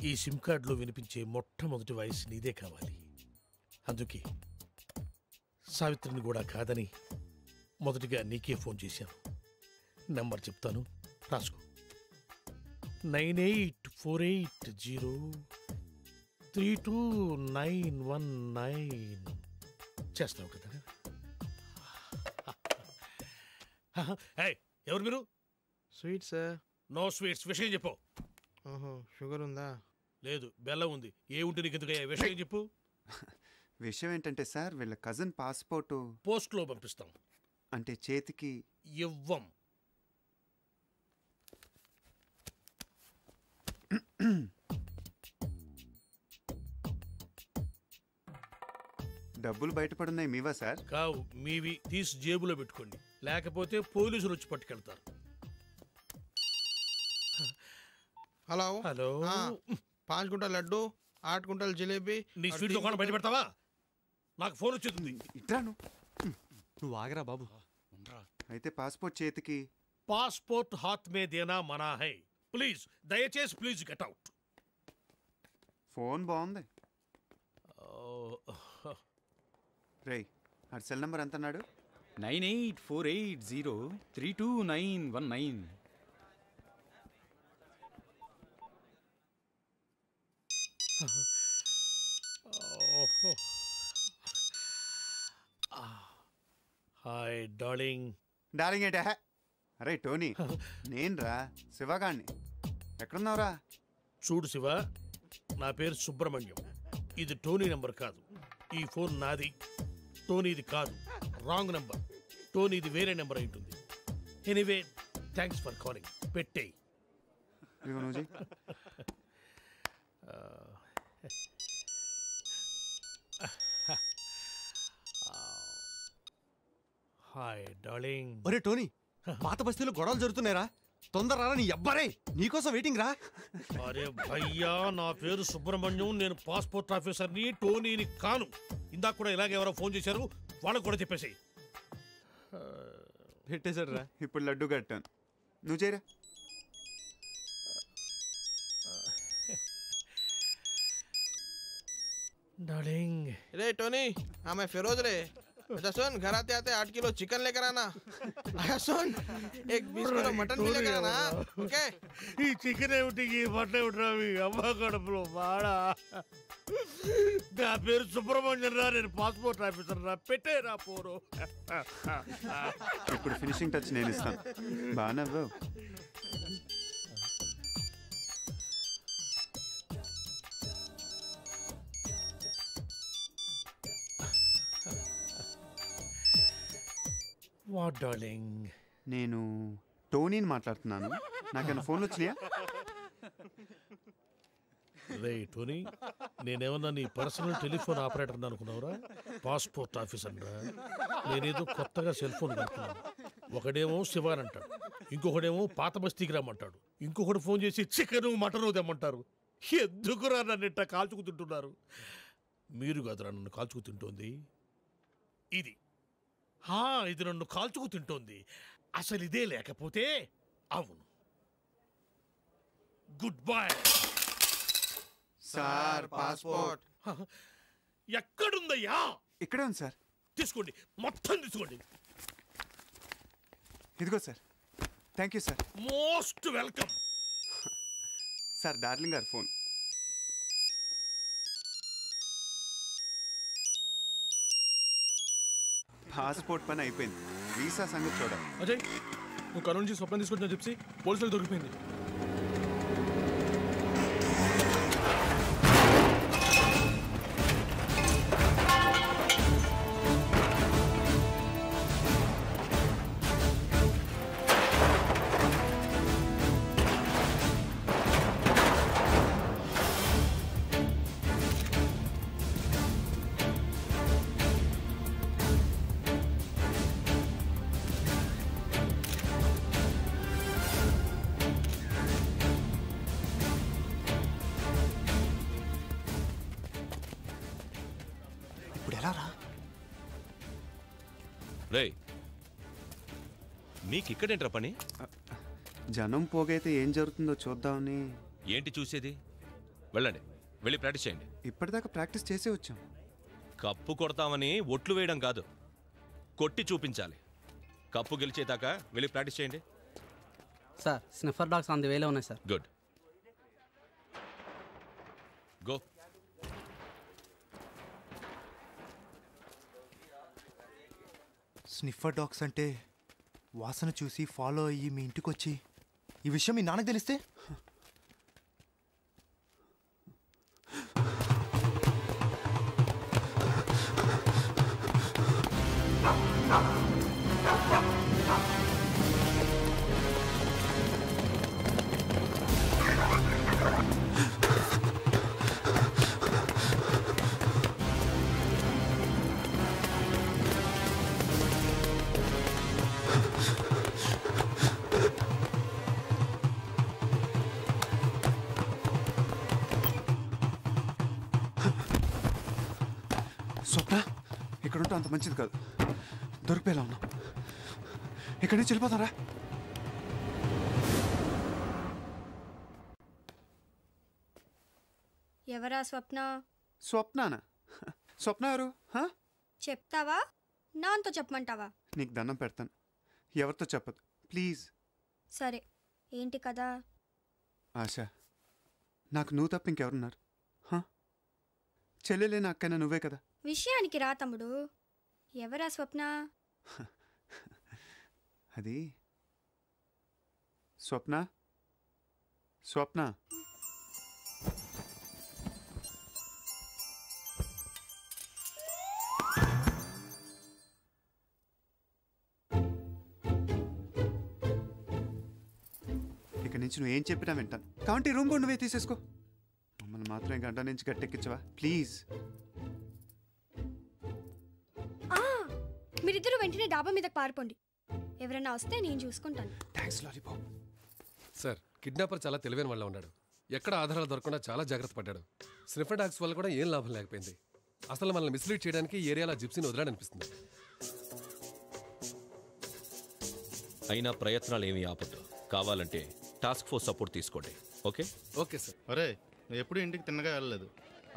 ఈ సిమ్ కార్డులో వినిపించే మొట్టమొదటి వాయిస్ నీదే కావాలి. అందుకే సావిత్రిని కూడా కాదని మొదటిగా నీకే ఫోన్ చేశాను. నెంబర్ చెప్తాను, రాసుకో. 9848032919. చేస్తావు కదా? ఎవరు మీరు? Sweet sir. No sweets. విషయం చెప్పు. షుగర్ ఉందా? లేదు, బెల్లం ఉంది. ఏ ఉంటే నీకు ఎందుకయ్యా? విషయం చెప్పు. విషయం ఏంటంటే సార్, వీళ్ళ కజిన్ పాస్పోర్టు పోస్ట్లో పంపిస్తాం. అంటే చేతికి ఇవ్వం. డబ్బులు బయటపడున్నాయి మీవా సార్? కావు, మీవి. తీసి జేబులో పెట్టుకోండి, లేకపోతే పోలీసులు వచ్చి పట్టుకెళ్తారు. Hello hello. 5 quintal laddu, 8 quintal jalebi. నీ స్వీట్ దుకాణం బయట పెడతావా? నాకు ఫోన్ వచ్చేస్తుంది. ఇట్రాను. నువ్వు ఆగరా బాబు. అయితే పాస్పోర్ట్ చేతికి. పాస్పోర్ట్ హాత్ మే దేనా మనా హై. ప్లీజ్, దయచేసి ప్లీజ్ గెట్ అవుట్. ఫోన్ బాగుంది. రేయ్, ఆ సెల్ నెంబర్ ఎంత అన్నాడు? 9848032919. Hi darling. డార్లింగ్ ఏంటే? అరే టోనీ, నేను రా, శివగాణ్ణి. ఎక్కడున్నావురా? చూడు శివ, నా పేరు సుబ్రహ్మణ్యం. ఇది టోనీ నెంబర్ కాదు. ఈ ఫోన్ నాది, టోనీది కాదు. Wrong number. టోనీది వేరే నెంబర్ అయి ఉంటుంది. Anyway, thanks for calling. పెట్టేయి. Hi darling. ఒరే టోనీ, పాత బస్తీలో గొడవలు జరుగుతున్నాయిరా. తొందర రారా, నీ అబ్బారే నీకోసం వెయిటింగ్ రా. అరే భయ్యా, నా పేరు సుబ్రహ్మణ్యం. నేను పాస్పోర్ట్ ఆఫీసర్ని, టోనీని కాను. ఇందాక కూడా ఇలాగే ఎవరో ఫోన్ చేశారు, వాళ్ళకు కూడా చెప్పేసాయి. పెట్టేశాడు రా. ఇప్పుడు లడ్డు కట్టాను, నువ్వు చేయరా. डार्लिंग। रे टोनी, हाँ मैं फिरोज रे। अच्छा सुन, घर आते आते 8 किलो चिकन लेकर आना। अच्छा सुन, एक 20 किलो मटन भी लेकर आना। ओके? ఈ చికెన్ ఏమిటి, ఈ మటన్ ఏమిటి, అవి అమ్మ కడుపులో బాడా. నా పేరు సుబ్రహ్మణ్యం రా, నేను పాస్పోర్ట్ ఆఫీసర్ రా. పెట్టేరా పోరు. ఇప్పుడు ఫినిషింగ్ టచ్ నేను ఇస్తాను. బాగా నవ్వు. What darling? నేను టోనీని మాట్లాడుతున్నాను. నాకేమైనా ఫోన్లు వచ్చినాయా? రే టోనీ, నేనేమన్నా నీ పర్సనల్ టెలిఫోన్ ఆపరేటర్ అనుకున్నావురా? పాస్పోర్ట్ ఆఫీసర్ రా. నేనేదో కొత్తగా సెల్ ఫోన్ కడుతున్నాను. ఒకడేమో శివాన్ అంటాడు, ఇంకొకడేమో పాత బస్తీకి రమ్మంటాడు, ఇంకొకటి ఫోన్ చేసి చికెను మటను తెమ్మంటారు. ఎందుకురా నన్ను ఇట్ట కాల్చుకు తింటున్నారు? మీరు కాదురా నన్ను కాల్చుకు తింటోంది, ఇది. ఇది నన్ను కాల్చుకు తింటోంది. అసలు ఇదే లేకపోతే అవును. Good bye sir. పాస్పోర్ట్ ఎక్కడుందయ్యా? ఇక్కడే ఉంది సార్. తీసుకోండి, మొత్తం తీసుకోండి. ఇదిగో sir. Thank you sir. Most welcome. Sir, darling గారు ఫోన్. పాస్పోర్ట్ పని అయిపోయింది, వీసా సంగతి చూడాలి. అజయ్, నువ్వు కరోనా నుంచి స్వప్నం తీసుకొచ్చిన చెప్పి పోలీసులకు దొరికిపోయింది. రే, మీకిక్కడేంట్రా పని? జనం పోగైతే ఏం జరుగుతుందో చూద్దామని. ఏంటి చూసేది? వెళ్ళండి, వెళ్ళి ప్రాక్టీస్ చేయండి. ఇప్పటిదాకా ప్రాక్టీస్ చేసే వచ్చాం. కప్పు కొడతామని ఒట్లు వేయడం కాదు, కొట్టి చూపించాలి. కప్పు గెలిచేదాకా వెళ్ళి ప్రాక్టీస్ చేయండి. Sir sniffer dogs on the వేలో ఉన్నాయి sir. Good, go. Sniffer dogs అంటే వాసన చూసి ఫాలో అయ్యి మీ ఇంటికి వచ్చి ఈ విషయం మీ నాన్నకు తెలిస్తే? స్వప్న, ఇక్కడ ఉంటే అంత మంచిది కాదు. దొరికిపోయేలా ఉన్నాం. ఇక్కడి నుంచి వెళ్ళిపోతారా? ఎవరా స్వప్న? స్వప్నానా? స్వప్న ఎవరు? చెప్తావా నాతో చెప్పమంటావా? నీకు దండం పెడతాను, ఎవరితో చెప్పదు ప్లీజ్. సరే ఏంటి కదా? ఆశ, నాకు నువ్వు తప్ప ఇంకెవరున్నారు? చెల్లెలేని అక్కైనా నువ్వే కదా. విషయానికి రా తమ్ముడు. ఎవరా స్వప్న? అది స్వప్న. స్వప్న, ఇక నుంచి నువ్వు ఏం చెప్పినా వింటాను. కాబట్టి రూమ్ కూడా నువ్వే తీసేసుకో. మమ్మల్ని మాత్రం గంట నుంచి గట్టెక్కించవా ప్లీజ్. మీరిద్దరూ వెంటనే డాబా మీదకి పారిపోండి. ఎవరైనా వస్తే నేను చూసుకుంటాను. Thanks lollipop. సార్, కిడ్నాపర్ చాలా తెలివైన వాళ్ళ ఉన్నాడు. ఎక్కడ ఆధారాలు దొరకకుండా చాలా జాగ్రత్త పడ్డాడు. స్నిఫర్ డాగ్స్ వల్ల కూడా ఏం లాభం లేకపోయింది. అసలు మనల్ని మిస్లీడ్ చేయడానికి ఈ ఏరియాలో జిప్సీని వదలాడనిపిస్తుంది. అయినా ప్రయత్నాలు ఏమీ ఆపద్దు. కావాలంటే టాస్క్ ఫోర్స్ సపోర్ట్ తీసుకోండి. ఓకే? Okay sir. అరే, నువ్వు ఎప్పుడు ఇంటికి తిన్నగా వెళ్ళలేదు.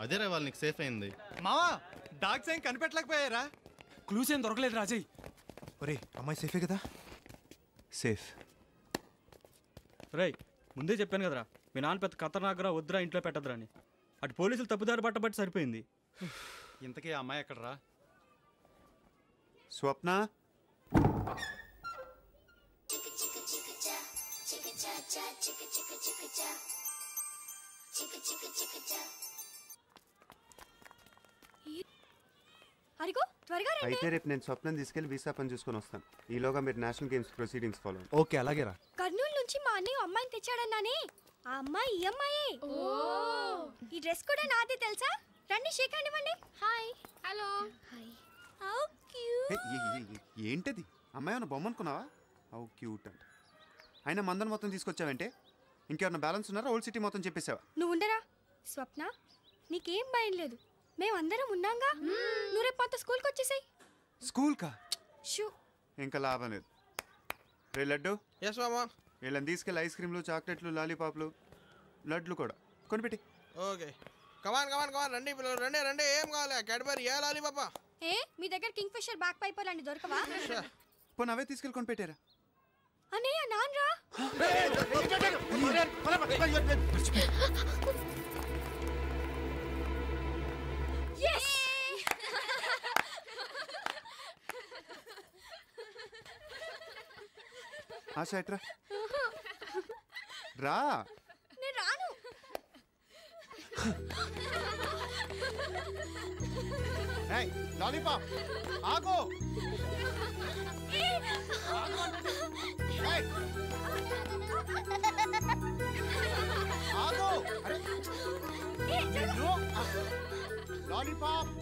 అదేరా వాళ్ళు నీకు సేఫ్ అయింది. మావా, డాగ్స్ ఏం కనిపెట్టలేకపోయారా? క్లూస్ ఏం దొరకలేదు రాజయ్. ఒరే, అమ్మాయి సేఫే కదా? సేఫ్. రై, ముందే చెప్పాను కదరా, మీ నాన్న పెద్ద ఖతర్నాకరా, వద్దురా ఇంట్లో పెట్టద్దురా అని. అటు పోలీసులు తప్పుదారి పట్టబట్టి సరిపోయింది. ఇంతకీ ఆ అమ్మాయి ఎక్కడరా? స్వప్న, అరిగో త్వరగా రండి. అయితే రేపు నేను స్వప్నం తీసుకెళ్లి వీసా పని చూసుకొని వస్తాను. ఈలోగా మీరు national games proceedings follow. Okay, అలాగేరా. కర్నూలు నుంచి మా అన్నయ్య అమ్మాయిని తెచ్చాడన్నానే, ఆ అమ్మాయి ఈ అమ్మాయే. ఈ డ్రెస్ కూడా నాదే తెలుసా? రండి షేక్ హ్యాండ్ ఇవ్వండి. Hi. Hello. Hi. How cute. ఏంటది? అమ్మాయి ఉన్న బొమ్మ అనుకున్నావా? హౌ క్యూట్ అంట. అయినా మందన్ మొత్తం తీసుకొచ్చావంటే ఇంకెవరన్నా బ్యాలెన్స్ ఉన్నారా? ఓల్డ్ సిటీ మొత్తం చెప్పేసావా? నువ్వు ఉండరా స్వప్న, నీకేం భయం లేదు. మేమందరం ఉన్నాంగా. నువ్వు రేపు మాతో స్కూల్కి వచ్చేసాయి. స్కూల్కా? షూ. ఇంకా లాభం లేదు. రే లడ్డు, ఎస్ మామా. వీళ్ళని తీసుకెళ్ళి ఐస్ క్రీమ్లు, చాక్లెట్లు, లాలీపాప్లు, లడ్లు కూడా కొనిపెట్టి. ఓకే, కమాన్ కమాన్ కమాన్, రండి పిల్లలు, రండి రండి. ఏం కావాలి? క్యాడ్బరీ, ఏ లాలీపాపా? ఏ మీ దగ్గర కింగ్ ఫిషర్ బ్యాక్ పైపర్ లాంటి దొరకవా? పోనీ అవే తీసుకెళ్ళి కొనిపెట్టారా? అన్నయ్య నాన్రా. ఆశ ఎట్రా రా. నేను రాను. లాలీపాప్ ఆగో. ఆగో. లాలీపాప్.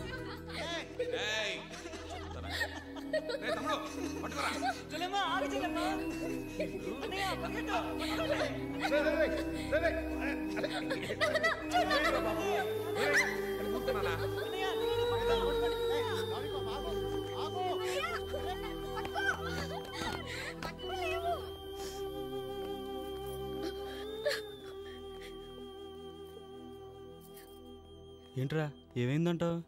ఏంట్రా ఏమైందంటావు?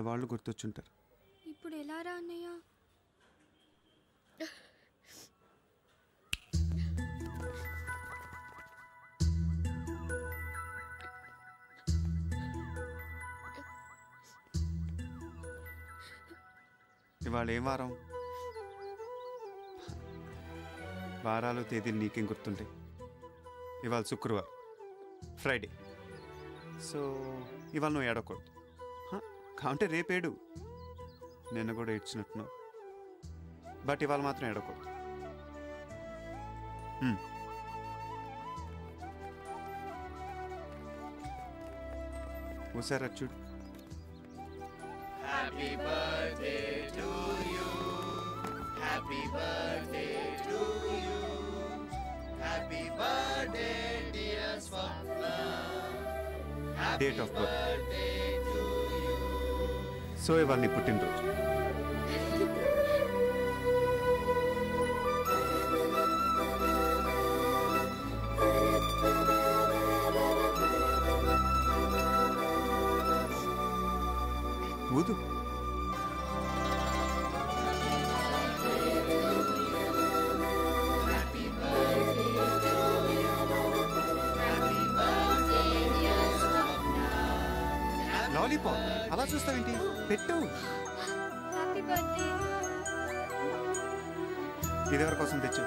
వాళ్ళు గుర్తొచ్చుంటారు. ఇప్పుడు ఎలా రా అన్నయ్య? ఇవాళ ఏం వారం? వారాలు తేదీలు నీకేం గుర్తుంటాయి? ఇవాళ శుక్రవారం, ఫ్రైడే. సో ఇవాళ నువ్వు ఏడకూడదు. కావంటే రేపేడు. నిన్న కూడా ఏడ్చినట్టున్నావు. బట్ ఇవాళ మాత్రం ఏడకూడదు. ఓసారి చూడు. Happy birthday to you. Happy birthday to you. Happy birthday, dear Swapna. Date of birth. Birthday to you. So ఇవాళ నీ పుట్టినరోజు. ఊదు. లాలీపాప్ అలా చూస్తావేంటి? పెట్టు. Happy birthday. ఇది ఎవరి కోసం తెచ్చు?